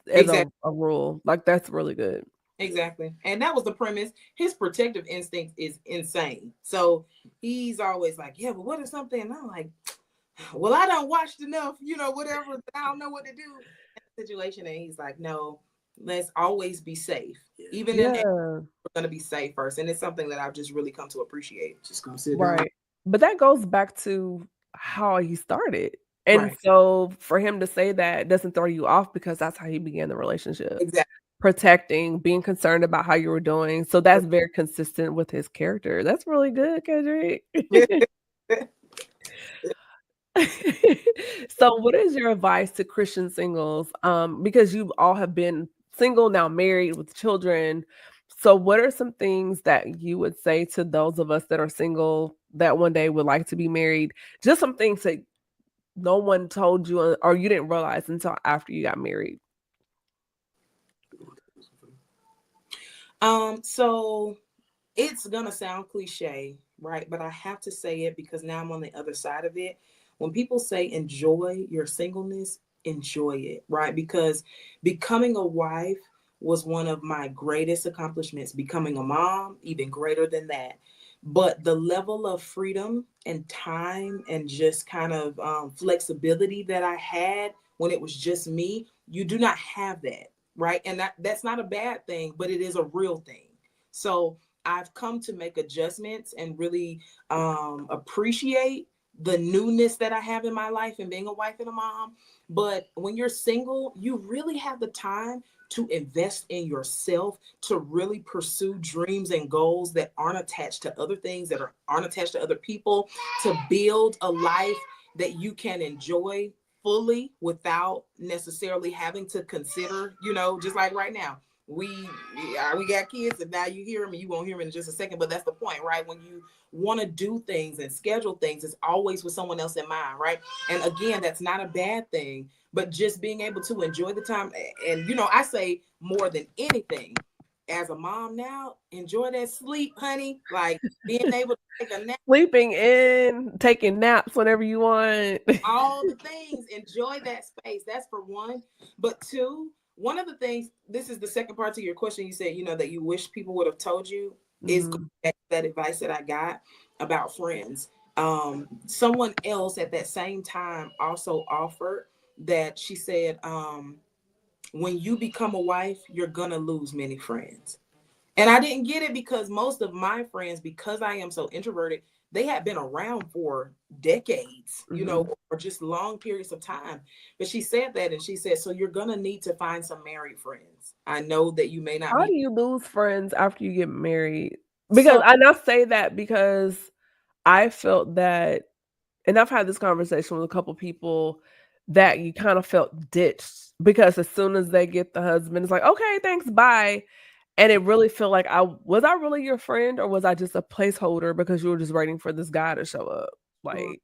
as Exactly. a rule. Like that's really good. Exactly. And that was the premise. His protective instinct is insane. So he's always like, yeah, but what if something? And I'm like, well, I don't watched enough, whatever. I don't know what to do in the situation. And he's like, no, let's always be safe. Yeah. Even in that, Yeah. we're going to be safe first. And it's something that I've just really come to appreciate. Just gonna sit down. Right. But that goes back to how he started. And Right. so for him to say that doesn't throw you off because that's how he began the relationship. Exactly. Protecting, being concerned about how you were doing. So that's very consistent with his character. That's really good, Kedric. So what is your advice to Christian singles? Because you all have been single, now married with children. So what are some things that you would say to those of us that are single that one day would like to be married? Just some things that no one told you or you didn't realize until after you got married. So it's gonna sound cliche, right? But I have to say it because now I'm on the other side of it. When people say enjoy your singleness, enjoy it, right? Because becoming a wife was one of my greatest accomplishments. Becoming a mom, even greater than that. But the level of freedom and time and just kind of flexibility that I had when it was just me, you do not have that, right? And that's not a bad thing, but it is a real thing. So I've come to make adjustments and really appreciate the newness that I have in my life and being a wife and a mom. But when you're single, you really have the time to invest in yourself, to really pursue dreams and goals that aren't attached to other things, that aren't attached to other people, to build a life that you can enjoy fully without necessarily having to consider, just like right now. We got kids, and now you hear them, and you won't hear them in just a second. But that's the point, right? When you want to do things and schedule things, it's always with someone else in mind, right? And again, that's not a bad thing, but just being able to enjoy the time. And I say more than anything, as a mom now, enjoy that sleep, honey. Like being able to take a nap, Sleeping in, taking naps whenever you want. all the things. Enjoy that space. That's for one. But two, one of the things, this is the second part to your question. You said, that you wish people would have told you, is Mhm. that advice that I got about friends. Someone else at that same time also offered that she said, when you become a wife, you're gonna lose many friends. And I didn't get it because most of my friends, because I am so introverted, they had been around for decades, Mhm. or just long periods of time. But she said that, and she said, so you're going to need to find some married friends. I know that you may not How be. do you lose friends after you get married? Because So, I not say that because I felt that, and I've had this conversation with a couple people that you kind of felt ditched because as soon as they get the husband, it's like, okay, thanks, bye. And it really felt like I really your friend or was I just a placeholder because you were just waiting for this guy to show up? Like,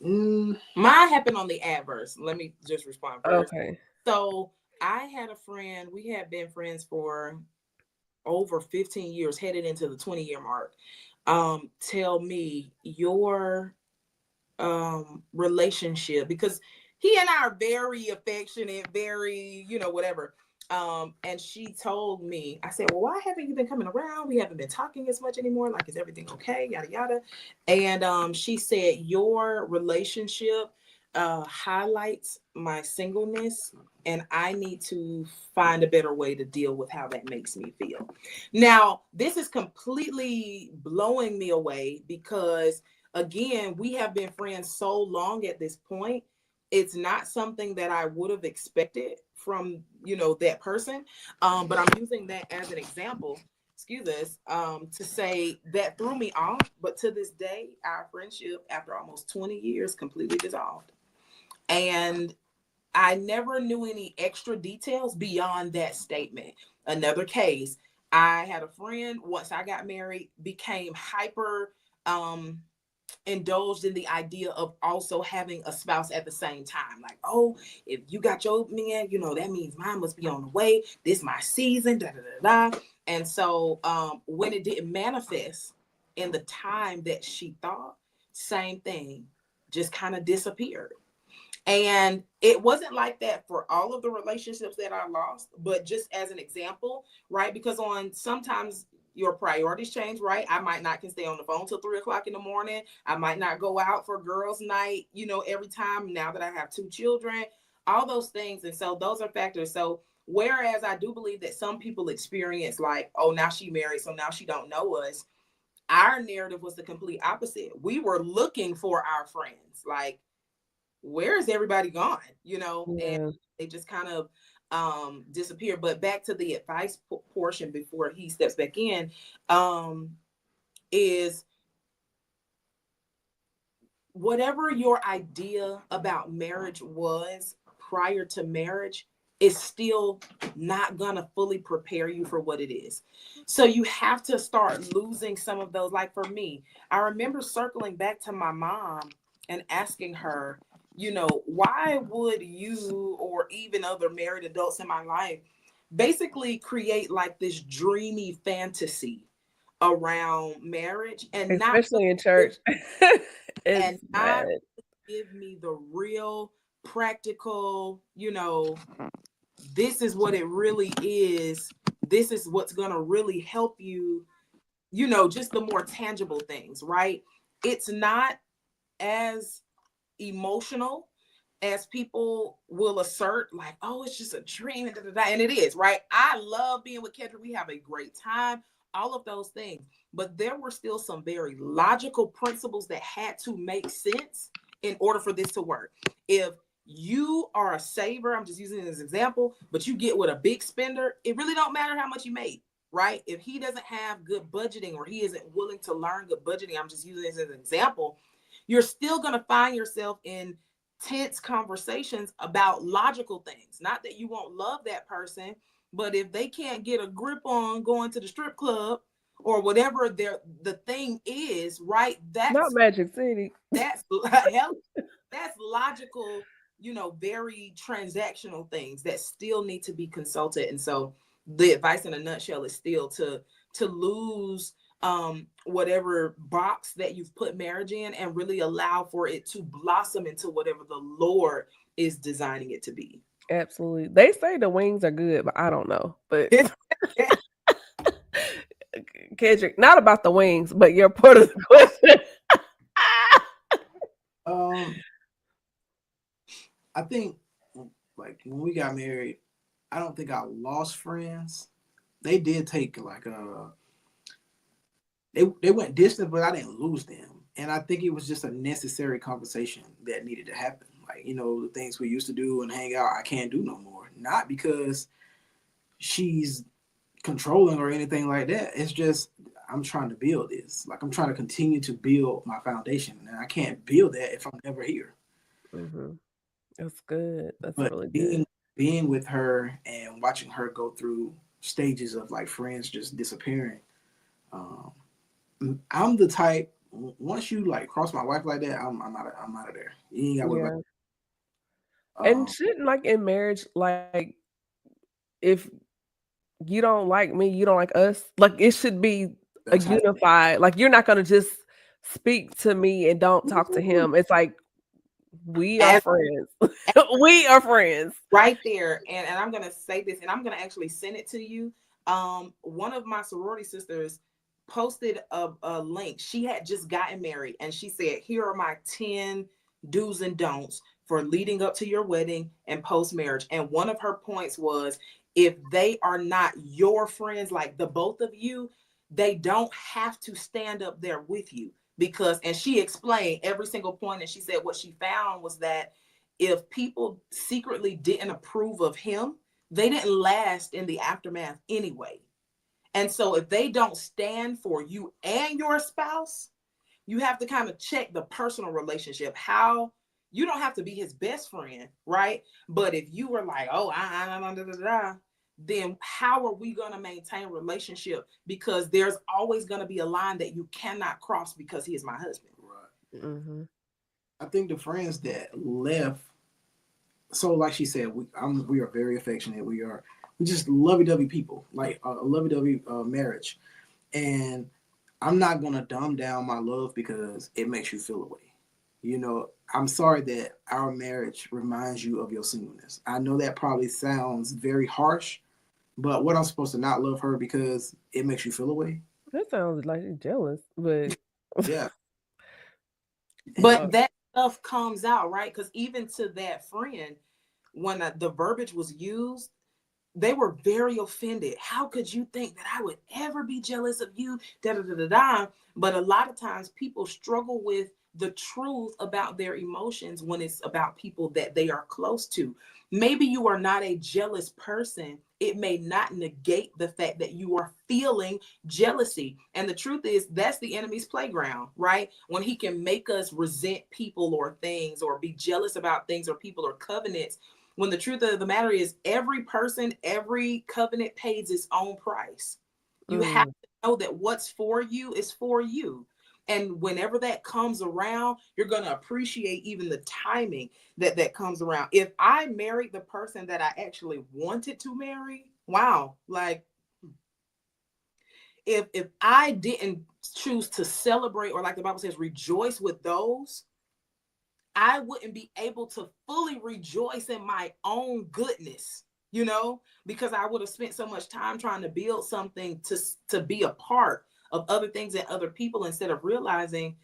mine happened on the adverse. Let me just respond first. okay. So I had a friend, we had been friends for over 15 years, headed into the 20-year mark. Tell me your relationship, because he and I are very affectionate, very, whatever. And she told me, I said, well, why haven't you been coming around? We haven't been talking as much anymore. Like, is everything okay? Yada, yada. And she said, your relationship highlights my singleness, and I need to find a better way to deal with how that makes me feel. Now, this is completely blowing me away because again, we have been friends so long at this point It's not something that I would have expected from, that person. But I'm using that as an example, excuse us, to say that threw me off. But to this day, our friendship, after almost 20 years, completely dissolved. And I never knew any extra details beyond that statement. Another case, I had a friend, once I got married, became hyper indulged in the idea of also having a spouse at the same time. Like, oh, if you got your man, that means mine must be on the way. This my season, da da da da. And so when it didn't manifest in the time that she thought, same thing, just kind of disappeared. And it wasn't like that for all of the relationships that I lost, but just as an example, right? Because sometimes your priorities change, right? I might not can stay on the phone till 3 o'clock in the morning. I might not go out for girls' night, every time now that I have 2 children, all those things. And so those are factors. So whereas I do believe that some people experience like, oh, now she married, so now she don't know us. Our narrative was the complete opposite. We were looking for our friends. Like, where is everybody gone? And they just kind of disappear. But back to the advice portion before he steps back in, is whatever your idea about marriage was prior to marriage is still not gonna fully prepare you for what it is. So you have to start losing some of those. Like for me, I remember circling back to my mom and asking her, why would you or even other married adults in my life basically create like this dreamy fantasy around marriage and especially in church. It's not bad. give me the real practical, this is what it really is. This is what's going to really help you, just the more tangible things, right? It's not as emotional as people will assert, like, oh, it's just a dream, and it is, right? I love being with Kedric. We have a great time, all of those things. But there were still some very logical principles that had to make sense in order for this to work. If you are a saver, I'm just using it as an example, but you get with a big spender, it really don't matter how much you made, right? If he doesn't have good budgeting or he isn't willing to learn good budgeting, I'm just using this as an example, you're still going to find yourself in tense conversations about logical things. Not that you won't love that person, but if they can't get a grip on going to the strip club or whatever the thing is, right? Not Magic City. That's logical, very transactional things that still need to be consulted. And so the advice in a nutshell is still to lose whatever box that you've put marriage in and really allow for it to blossom into whatever the Lord is designing it to be. Absolutely. They say the wings are good, but I don't know. But Kedric, not about the wings, but your part of the question. I think like when we got married, I don't think I lost friends. They did take like they went distant, but I didn't lose them. And I think it was just a necessary conversation that needed to happen. Like, the things we used to do and hang out, I can't do no more. Not because she's controlling or anything like that. It's just I'm trying to build this. Like I'm trying to continue to build my foundation, and I can't build that if I'm never here. Mm-hmm. That's good. That's But really good. being with her and watching her go through stages of like friends just disappearing. I'm the type. Once you like cross my wife like that, I'm out of there. You ain't got to worry about. And shouldn't like in marriage, like if you don't like me, you don't like us. Like it should be a unified. Like you're not gonna just speak to me and don't talk to him. It's like we are friends. We are friends. Right there. And I'm gonna say this, and I'm gonna actually send it to you. One of my sorority sisters posted a link. She had just gotten married, and she said, "Here are my 10 do's and don'ts for leading up to your wedding and post marriage." And one of her points was, if they are not your friends, like the both of you, they don't have to stand up there with you. Because, and she explained every single point, and she said what she found was that if people secretly didn't approve of him, they didn't last in the aftermath anyway. And so if they don't stand for you and your spouse, you have to kind of check the personal relationship. How you don't have to be his best friend, right? But if you were like, oh, then how are we going to maintain a relationship? Because there's always going to be a line that you cannot cross because he is my husband. Right. Mm-hmm. I think the friends that left, so like she said, we are very affectionate. We just lovey-dovey people, like a lovey-dovey marriage. And I'm not gonna dumb down my love because it makes you feel away. You know, I'm sorry that our marriage reminds you of your singleness. I know that probably sounds very harsh, but what, I'm supposed to not love her because it makes you feel away? That sounds like you're jealous, but Yeah. But that stuff comes out, right? Because even to that friend, when the verbiage was used, they were very offended. How could you think that I would ever be jealous of you? Da da da da da. But a lot of times people struggle with the truth about their emotions when it's about people that they are close to. Maybe you are not a jealous person. It may not negate the fact that you are feeling jealousy. And the truth is, that's the enemy's playground, right? When he can make us resent people or things, or be jealous about things or people or covenants, when the truth of the matter is, every person, every covenant pays its own price. You have to know that what's for you is for you. And whenever that comes around, you're going to appreciate even the timing that comes around. If I married the person that I actually wanted to marry, wow, like if I didn't choose to celebrate, or like the Bible says, rejoice with those, I wouldn't be able to fully rejoice in my own goodness, because I would have spent so much time trying to build something to be a part of other things and other people, instead of realizing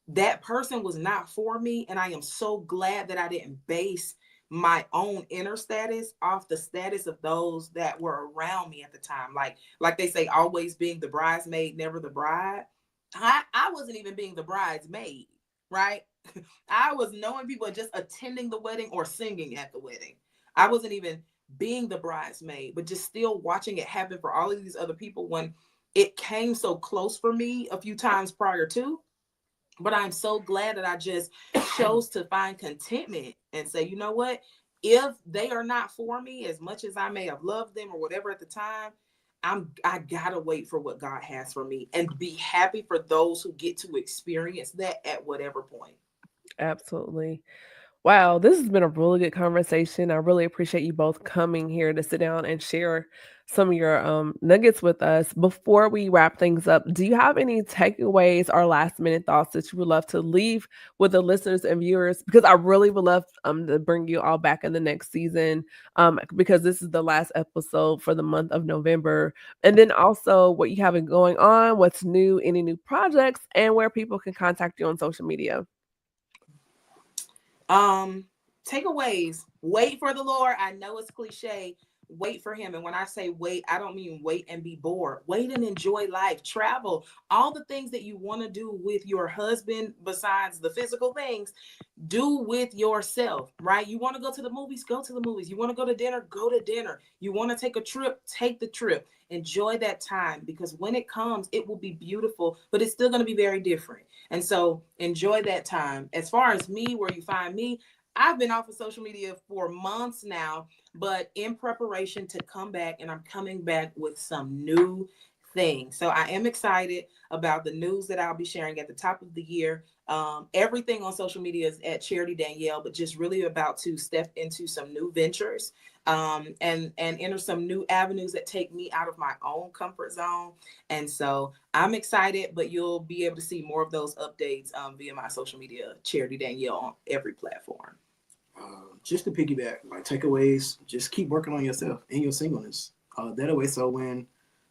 that person was not for me. And I am so glad that I didn't base my own inner status off the status of those that were around me at the time. Like they say, always being the bridesmaid, never the bride. I wasn't even being the bridesmaid, right? I was knowing people and just attending the wedding or singing at the wedding. I wasn't even being the bridesmaid, but just still watching it happen for all of these other people when it came so close for me a few times prior to. But I'm so glad that I just chose to find contentment and say, you know what? If they are not for me, as much as I may have loved them or whatever at the time, I gotta wait for what God has for me and be happy for those who get to experience that at whatever point. absolutely. Wow, this has been a really good conversation. I really appreciate you both coming here to sit down and share some of your nuggets with us. Before we wrap things up, do you have any takeaways or last minute thoughts that you would love to leave with the listeners and viewers? Because I really would love to bring you all back in the next season, because this is the last episode for the month of November. And then also what you have going on, what's new, any new projects, and where people can contact you on social media. Takeaways: wait for the Lord. I know it's cliche. Wait for him. And when I say wait, I don't mean wait and be bored. Wait and enjoy life, travel, all the things that you want to do with your husband besides the physical things, do with yourself, right? You want to go to the movies, go to the movies. You want to go to dinner, go to dinner. You want to take a trip, take the trip. Enjoy that time, because when it comes, it will be beautiful, but it's still going to be very different. And so enjoy that time. As far as me, where you find me, I've been off of social media for months now, but in preparation to come back, and I'm coming back with some new things. So I am excited about the news that I'll be sharing at the top of the year. Everything on social media is at Charity Danielle, but just really about to step into some new ventures, and enter some new avenues that take me out of my own comfort zone. And so I'm excited, but you'll be able to see more of those updates via my social media, Charity Danielle, on every platform. Just to piggyback, like takeaways, just keep working on yourself and your singleness. That way, so when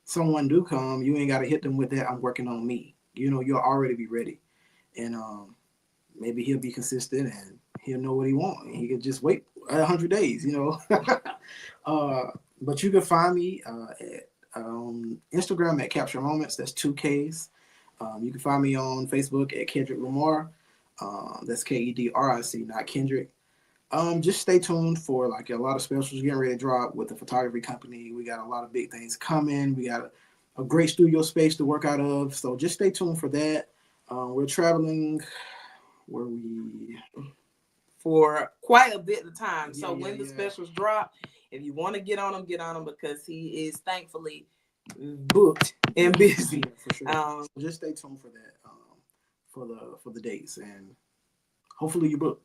someone do come, you ain't got to hit them with that. I'm working on me. You'll already be ready, and maybe he'll be consistent and he'll know what he wants. And he could just wait 100 days. But you can find me at Instagram at Capture Moments. That's 2 Ks. You can find me on Facebook at Kedric Lamar. That's Kedric, not Kendrick. Just stay tuned for like a lot of specials getting ready to drop with the photography company. We got a lot of big things coming. We got a great studio space to work out of. So just stay tuned for that. We're traveling where we for quite a bit of time. Yeah, So yeah, when the yeah. specials drop, if you want to get on them because he is thankfully booked and busy. Yeah, for sure. So just stay tuned for that. For the dates, and hopefully you book.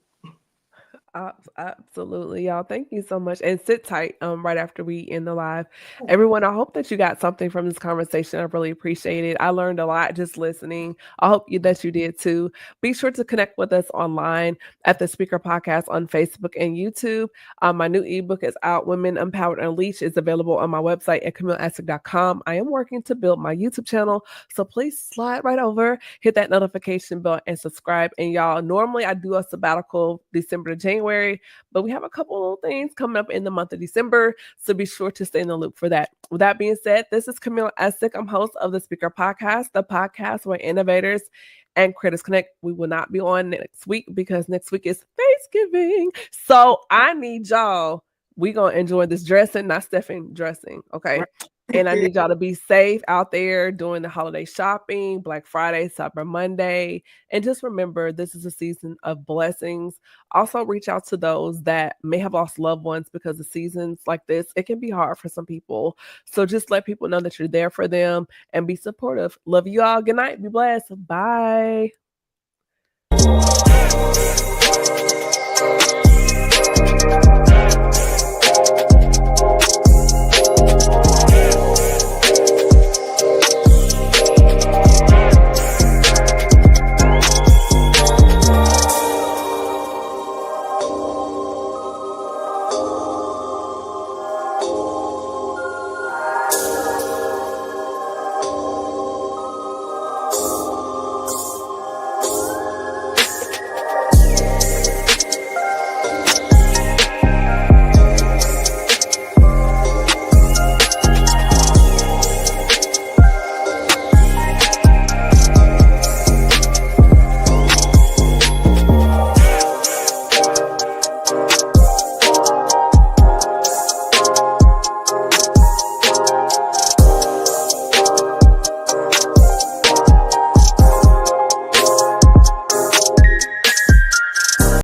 Absolutely, y'all. Thank you so much. And sit tight right after we end the live. Everyone, I hope that you got something from this conversation. I really appreciate it. I learned a lot just listening. I hope that you did too. Be sure to connect with us online at the Speaker Podcast on Facebook and YouTube. My new ebook is out. Women Empowered Unleashed is available on my website at CamilleAsic.com. I am working to build my YouTube channel. So please slide right over, hit that notification bell, and subscribe. And y'all, normally I do a sabbatical December to January, but we have a couple of things coming up in the month of December, so be sure to stay in the loop for that. With that being said, this is Camille Esick. I'm host of the Speaker Podcast, the podcast where innovators and critics connect. We will not be on next week because next week is Thanksgiving, so I need y'all. We gonna enjoy this dressing, not Stephen dressing, okay? Right. And I need y'all to be safe out there doing the holiday shopping, Black Friday, Cyber Monday. And just remember, this is a season of blessings. Also, reach out to those that may have lost loved ones because of seasons like this. It can be hard for some people. So just let people know that you're there for them and be supportive. Love you all. Good night. Be blessed. Bye.